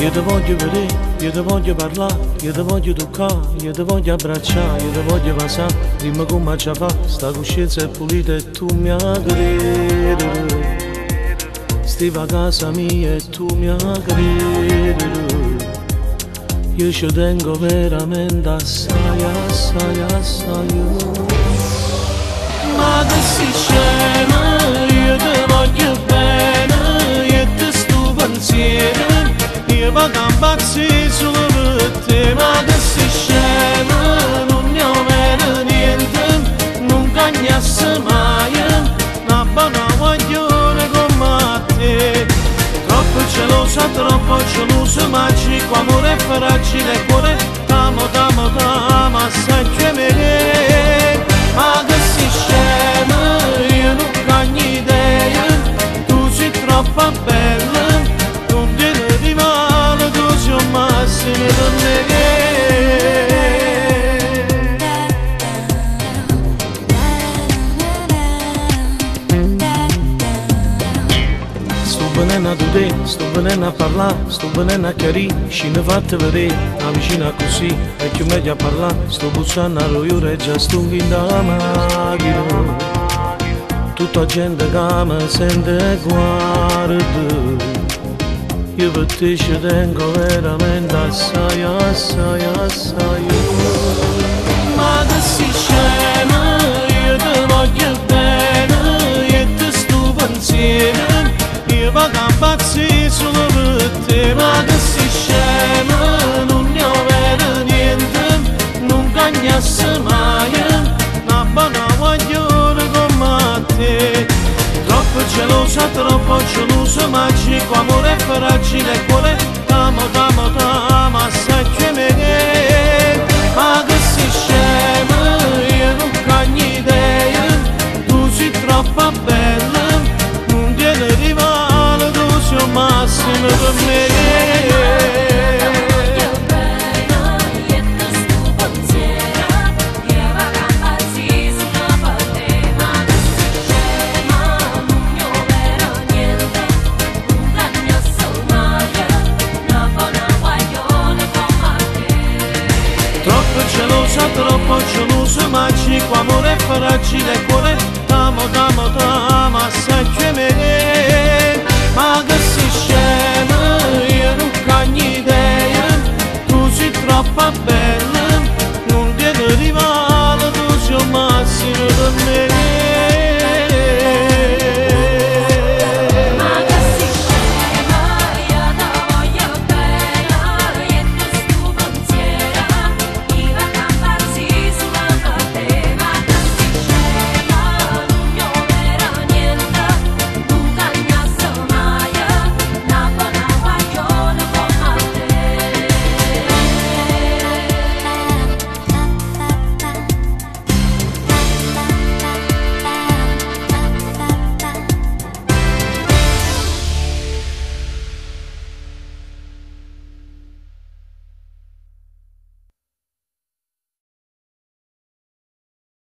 Io ti voglio vedere, io ti voglio parlare, io ti voglio toccare, io ti voglio abbracciare, io ti voglio passare. Dimmi come ci fa, sta coscienza è pulita e tu mi credi. Stiva a casa mia e tu mi credi. Io ci tengo veramente assai, assai, assai. Ma che si scema, io ti voglio bene, io ti sto pensiero. Io vado a impazzire solo per te, ma che si scema, non ne ho meno niente, non cagnasse mai, una buona guaglione come te. Troppo geloso, magico, amore fragile, cuore, t'amo, t'amo, t'amo, assai che me. Ma che si scema, io non cagno idea, tu sei troppo bella, non tieni di male, tu sei un massimo per me. Sto venendo a te, sto venendo a parlare, sto venendo a chiarire, ci ne fate vedere, avvicina così, è più meglio a parlare, sto bussando allo io e già sto in la macchina. Tutta gente che mi sente guarda, io per te ci tengo veramente assai, assai, assai. Ma che si scema, io ti voglio bene, io ti sto pensiero. Io vado a impazzire solo per te, ma che si scema, non ne ho vero niente, non cagnasse mai, una buona guaglione come te. Troppo geloso, magico, amore fragile, cuore, t'amo, t'amo, t'amo, assai che me. Ma che si scema, io non cagno idea, tu sei troppo bella, non tieni di male, tu sei un massimo per me. Troppo geloso, magico, amore fragile, cuore, t'amo, t'amo, t'amo, assai